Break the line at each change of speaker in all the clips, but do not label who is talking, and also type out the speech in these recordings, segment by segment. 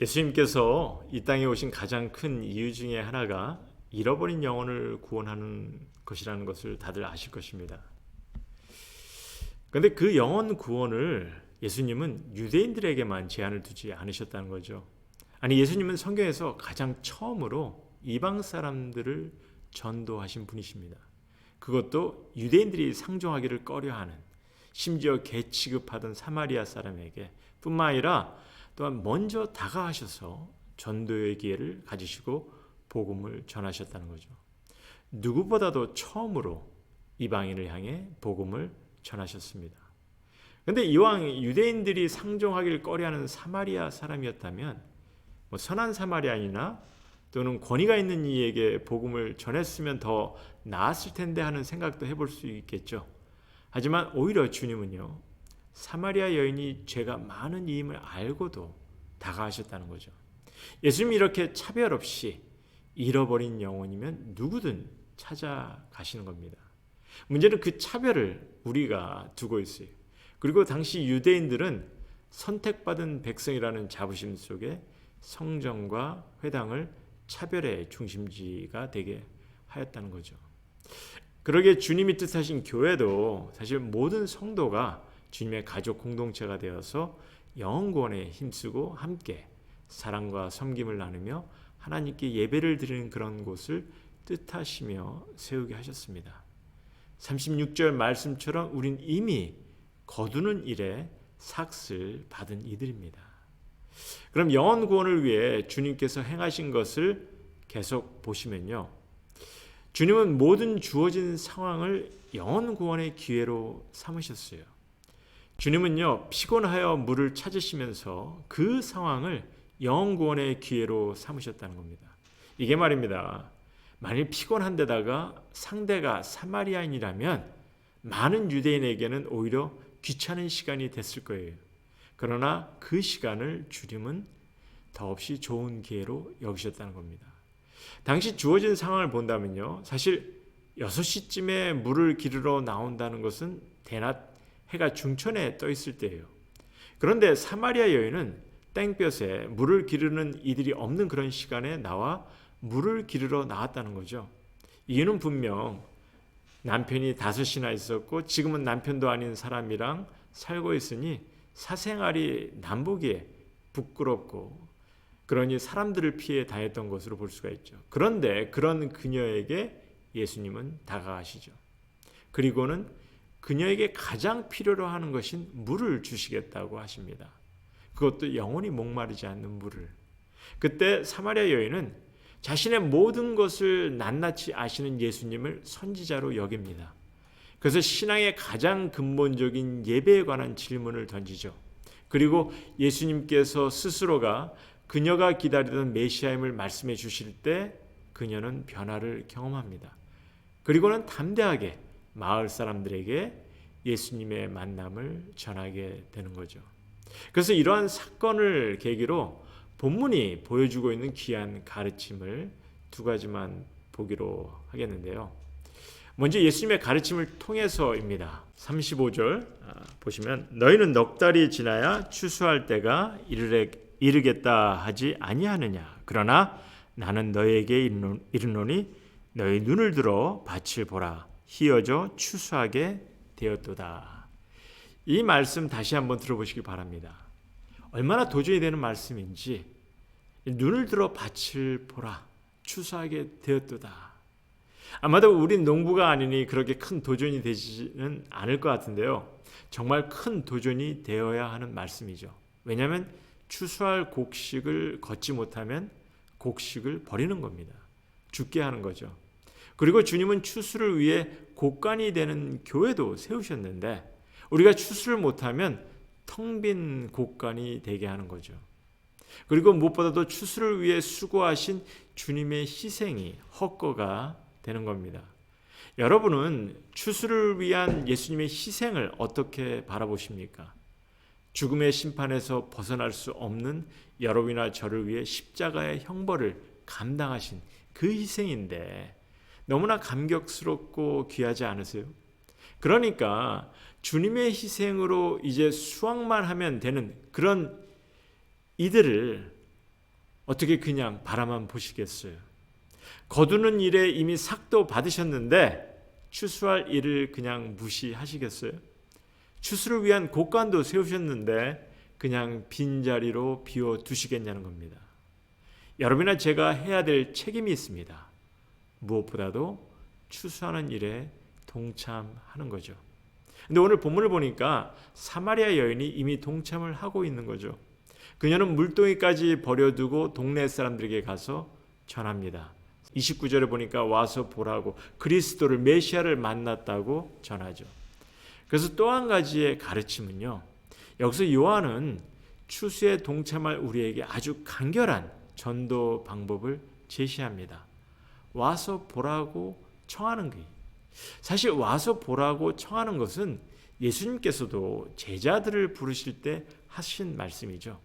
예수님께서 이 땅에 오신 가장 큰 이유 중에 하나가 잃어버린 영혼을 구원하는 것이라는 것을 다들 아실 것입니다. 그런데 그 영혼 구원을 예수님은 유대인들에게만 제한을 두지 않으셨다는 거죠. 아니, 예수님은 성경에서 가장 처음으로 이방 사람들을 전도하신 분이십니다. 그것도 유대인들이 상종하기를 꺼려하는, 심지어 개 취급하던 사마리아 사람에게 뿐만 아니라 또한 먼저 다가가셔서 전도의 기회를 가지시고 복음을 전하셨다는 거죠. 누구보다도 처음으로 이방인을 향해 복음을 전하셨습니다. 그런데 이왕 유대인들이 상종하기를 꺼려하는 사마리아 사람이었다면 선한 사마리아인이나 또는 권위가 있는 이에게 복음을 전했으면 더 나았을 텐데 하는 생각도 해볼 수 있겠죠. 하지만 오히려 주님은요, 사마리아 여인이 죄가 많은 이임을 알고도 다가가셨다는 거죠. 예수님이 이렇게 차별 없이 잃어버린 영혼이면 누구든 찾아가시는 겁니다. 문제는 그 차별을 우리가 두고 있어요. 그리고 당시 유대인들은 선택받은 백성이라는 자부심 속에 성전과 회당을 차별의 중심지가 되게 하였다는 거죠. 그러기에 주님이 뜻하신 교회도 사실 모든 성도가 주님의 가족 공동체가 되어서 영혼 구원에 힘쓰고 함께 사랑과 섬김을 나누며 하나님께 예배를 드리는 그런 곳을 뜻하시며 세우게 하셨습니다. 36절 말씀처럼 우린 이미 거두는 일에 삭을 받은 이들입니다. 그럼 영혼 구원을 위해 주님께서 행하신 것을 계속 보시면요, 주님은 모든 주어진 상황을 영혼 구원의 기회로 삼으셨어요. 주님은요, 피곤하여 물을 찾으시면서 그 상황을 영혼 구원의 기회로 삼으셨다는 겁니다. 이게 말입니다, 만일 피곤한 데다가 상대가 사마리아인이라면 많은 유대인에게는 오히려 귀찮은 시간이 됐을 거예요. 그러나 그 시간을 주님은 더없이 좋은 기회로 여기셨다는 겁니다. 당시 주어진 상황을 본다면요, 사실 6시쯤에 물을 기르러 나온다는 것은 대낮 해가 중천에 떠 있을 때예요. 그런데 사마리아 여인은 땡볕에 물을 기르는 이들이 없는 그런 시간에 나와 물을 기르러 나왔다는 거죠. 이유는 분명 남편이 5이나 있었고 지금은 남편도 아닌 사람이랑 살고 있으니 사생활이 남보기에 부끄럽고 그러니 사람들을 피해 다녔던 것으로 볼 수가 있죠. 그런데 그런 그녀에게 예수님은 다가가시죠. 그리고는 그녀에게 가장 필요로 하는 것인 물을 주시겠다고 하십니다. 그것도 영원히 목마르지 않는 물을. 그때 사마리아 여인은 자신의 모든 것을 낱낱이 아시는 예수님을 선지자로 여깁니다. 그래서 신앙의 가장 근본적인 예배에 관한 질문을 던지죠. 그리고 예수님께서 스스로가 그녀가 기다리던 메시아임을 말씀해 주실 때 그녀는 변화를 경험합니다. 그리고는 담대하게 마을 사람들에게 예수님의 만남을 전하게 되는 거죠. 그래서 이러한 사건을 계기로 본문이 보여주고 있는 귀한 가르침을 두 가지만 보기로 하겠는데요. 먼저 예수님의 가르침을 통해서입니다. 35절 보시면 너희는 넉 달이 지나야 추수할 때가 이르겠다 하지 아니하느냐. 그러나 나는 너희에게 이르노니 너희 눈을 들어 밭을 보라. 희어져 추수하게 되었도다. 이 말씀 다시 한번 들어보시기 바랍니다. 얼마나 도전이 되는 말씀인지, 눈을 들어 밭을 보라. 추수하게 되었도다. 아마도 우린 농부가 아니니 그렇게 큰 도전이 되지는 않을 것 같은데요. 정말 큰 도전이 되어야 하는 말씀이죠. 왜냐하면 추수할 곡식을 걷지 못하면 곡식을 버리는 겁니다. 죽게 하는 거죠. 그리고 주님은 추수를 위해 곡간이 되는 교회도 세우셨는데 우리가 추수를 못하면 텅 빈 곡간이 되게 하는 거죠. 그리고 무엇보다도 추수를 위해 수고하신 주님의 희생이 헛거가 되는 겁니다. 여러분은 추수를 위한 예수님의 희생을 어떻게 바라보십니까? 죽음의 심판에서 벗어날 수 없는 여러분이나 저를 위해 십자가의 형벌을 감당하신 그 희생인데 너무나 감격스럽고 귀하지 않으세요? 그러니까 주님의 희생으로 이제 수확만 하면 되는 그런 이들을 어떻게 그냥 바라만 보시겠어요? 거두는 일에 이미 삭도 받으셨는데 추수할 일을 그냥 무시하시겠어요? 추수를 위한 곡간도 세우셨는데 그냥 빈자리로 비워두시겠냐는 겁니다. 여러분이나 제가 해야 될 책임이 있습니다. 무엇보다도 추수하는 일에 동참하는 거죠. 근데 오늘 본문을 보니까 사마리아 여인이 이미 동참을 하고 있는 거죠. 그녀는 물동이까지 버려두고 동네 사람들에게 가서 전합니다. 29절에 보니까 와서 보라고 그리스도를 메시아를 만났다고 전하죠. 그래서 또 한 가지의 가르침은요. 여기서 요한은 추수에 동참할 우리에게 아주 간결한 전도 방법을 제시합니다. 와서 보라고 청하는 거예요. 사실 와서 보라고 청하는 것은 예수님께서도 제자들을 부르실 때 하신 말씀이죠.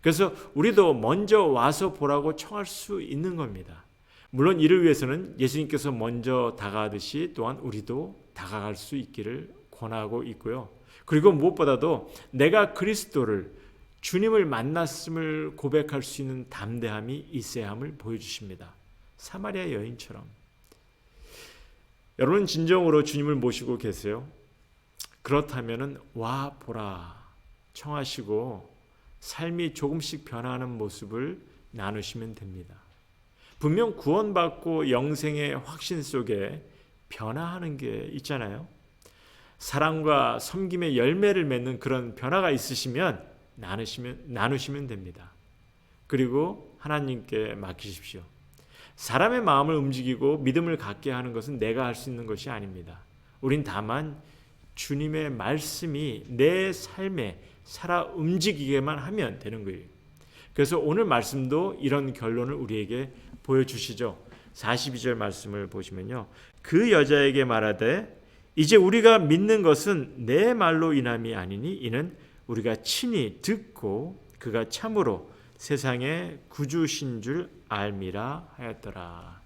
그래서 우리도 먼저 와서 보라고 청할 수 있는 겁니다. 물론 이를 위해서는 예수님께서 먼저 다가가듯이 또한 우리도 다가갈 수 있기를 권하고 있고요. 그리고 무엇보다도 내가 그리스도를 주님을 만났음을 고백할 수 있는 담대함이 있어야 함을 보여주십니다. 사마리아 여인처럼. 여러분 진정으로 주님을 모시고 계세요? 그렇다면 와 보라 청하시고 삶이 조금씩 변화하는 모습을 나누시면 됩니다. 분명 구원받고 영생의 확신 속에 변화하는 게 있잖아요. 사랑과 섬김의 열매를 맺는 그런 변화가 있으시면 나누시면 됩니다. 그리고 하나님께 맡기십시오. 사람의 마음을 움직이고 믿음을 갖게 하는 것은 내가 할 수 있는 것이 아닙니다. 우린 다만 주님의 말씀이 내 삶에 살아 움직이게만 하면 되는 거예요. 그래서 오늘 말씀도 이런 결론을 우리에게 보여주시죠. 42절 말씀을 보시면요. 그 여자에게 말하되 이제 우리가 믿는 것은 내 말로 인함이 아니니 이는 우리가 친히 듣고 그가 참으로 세상의 구주신 줄 알미라 하였더라.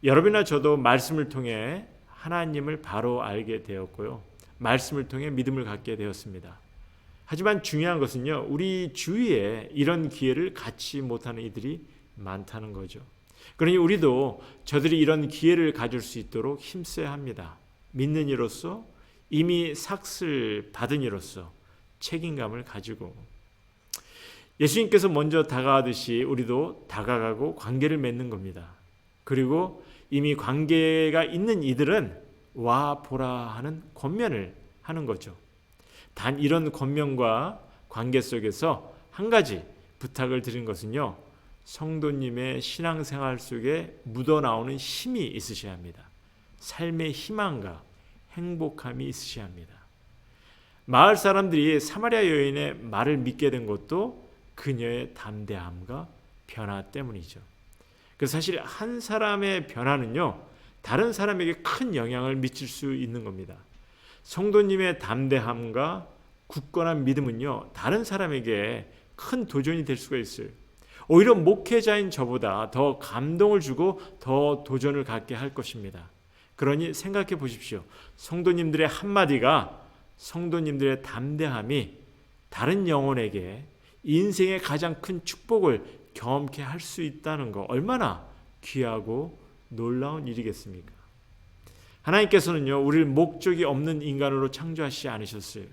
여러분이나 저도 말씀을 통해 하나님을 바로 알게 되었고요. 말씀을 통해 믿음을 갖게 되었습니다. 하지만 중요한 것은요. 우리 주위에 이런 기회를 갖지 못하는 이들이 많다는 거죠. 그러니 우리도 저들이 이런 기회를 가질 수 있도록 힘써야 합니다. 믿는 이로서 이미 삭슬 받은 이로서 책임감을 가지고 예수님께서 먼저 다가가듯이 우리도 다가가고 관계를 맺는 겁니다. 그리고 이미 관계가 있는 이들은 와 보라 하는 권면을 하는 거죠. 단 이런 권면과 관계 속에서 한 가지 부탁을 드린 것은요. 성도님의 신앙생활 속에 묻어나오는 힘이 있으셔야 합니다. 삶의 희망과 행복함이 있으셔야 합니다. 마을 사람들이 사마리아 여인의 말을 믿게 된 것도 그녀의 담대함과 변화 때문이죠. 그래서 사실 한 사람의 변화는요. 다른 사람에게 큰 영향을 미칠 수 있는 겁니다. 성도님의 담대함과 굳건한 믿음은요. 다른 사람에게 큰 도전이 될 수가 있어요. 오히려 목회자인 저보다 더 감동을 주고 더 도전을 갖게 할 것입니다. 그러니 생각해 보십시오. 성도님들의 한마디가 성도님들의 담대함이 다른 영혼에게 인생의 가장 큰 축복을 경험케 할 수 있다는 거 얼마나 귀하고 놀라운 일이겠습니까? 하나님께서는요. 우리를 목적이 없는 인간으로 창조하시지 않으셨어요.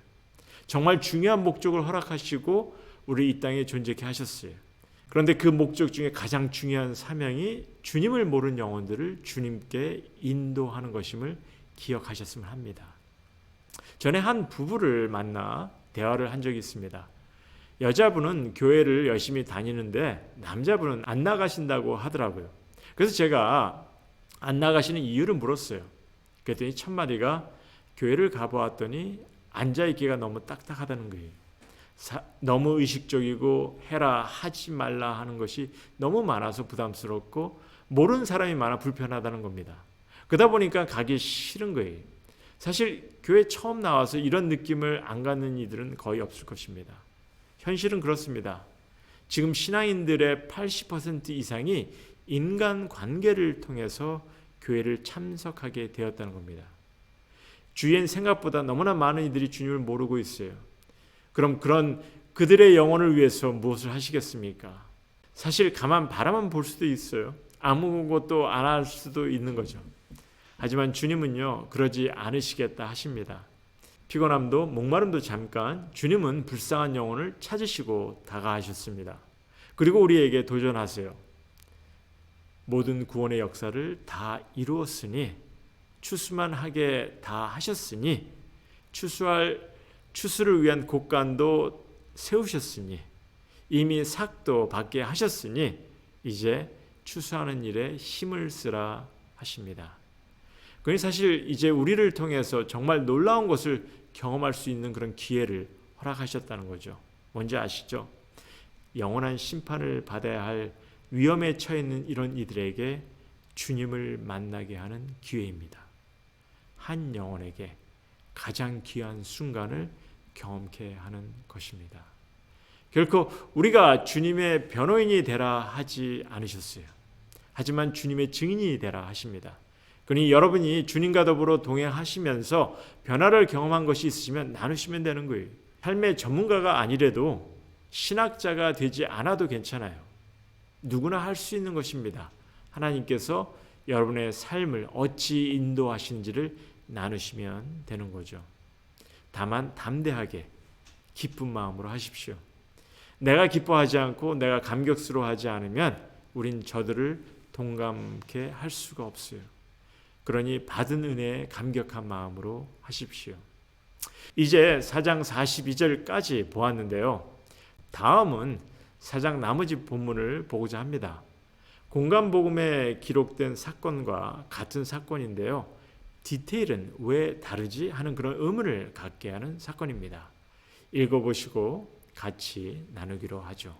정말 중요한 목적을 허락하시고 우리 이 땅에 존재케 하셨어요. 그런데 그 목적 중에 가장 중요한 사명이 주님을 모르는 영혼들을 주님께 인도하는 것임을 기억하셨으면 합니다. 전에 한 부부를 만나 대화를 한 적이 있습니다. 여자분은 교회를 열심히 다니는데 남자분은 안 나가신다고 하더라고요. 그래서 제가 안 나가시는 이유를 물었어요. 그랬더니 첫 마디가 교회를 가보았더니 앉아있기가 너무 딱딱하다는 거예요. 너무 의식적이고 해라 하지 말라 하는 것이 너무 많아서 부담스럽고 모르는 사람이 많아 불편하다는 겁니다. 그러다 보니까 가기 싫은 거예요. 사실 교회 처음 나와서 이런 느낌을 안 갖는 이들은 거의 없을 것입니다. 현실은 그렇습니다. 지금 신앙인들의 80% 이상이 인간관계를 통해서 교회를 참석하게 되었다는 겁니다. 주위엔 생각보다 너무나 많은 이들이 주님을 모르고 있어요. 그럼 그런 그들의 영혼을 위해서 무엇을 하시겠습니까? 사실 가만 바라만 볼 수도 있어요. 아무것도 안 할 수도 있는 거죠. 하지만 주님은요, 그러지 않으시겠다 하십니다. 피곤함도 목마름도 잠깐 주님은 불쌍한 영혼을 찾으시고 다가가셨습니다. 그리고 우리에게 도전하세요. 모든 구원의 역사를 다 이루었으니, 추수만 하게 다 하셨으니, 추수를 위한 곡간도 세우셨으니, 이미 삭도 받게 하셨으니 이제 추수하는 일에 힘을 쓰라 하십니다. 그러니 사실 이제 우리를 통해서 정말 놀라운 것을 경험할 수 있는 그런 기회를 허락하셨다는 거죠. 뭔지 아시죠? 영원한 심판을 받아야 할 위험에 처해 있는 이런 이들에게 주님을 만나게 하는 기회입니다. 한 영혼에게 가장 귀한 순간을 경험케 하는 것입니다. 결코 우리가 주님의 변호인이 되라 하지 않으셨어요. 하지만 주님의 증인이 되라 하십니다. 그러니 여러분이 주님과 더불어 동행하시면서 변화를 경험한 것이 있으시면 나누시면 되는 거예요. 삶의 전문가가 아니래도 신학자가 되지 않아도 괜찮아요. 누구나 할 수 있는 것입니다. 하나님께서 여러분의 삶을 어찌 인도하시는지를 나누시면 되는 거죠. 다만 담대하게 기쁜 마음으로 하십시오. 내가 기뻐하지 않고 내가 감격스러워하지 않으면 우린 저들을 동감케 할 수가 없어요. 그러니 받은 은혜에 감격한 마음으로 하십시오. 이제 4장 42절까지 보았는데요. 다음은 4장 나머지 본문을 보고자 합니다. 공간복음에 기록된 사건과 같은 사건인데요. 디테일은 왜 다르지 하는 그런 의문을 갖게 하는 사건입니다. 읽어보시고 같이 나누기로 하죠.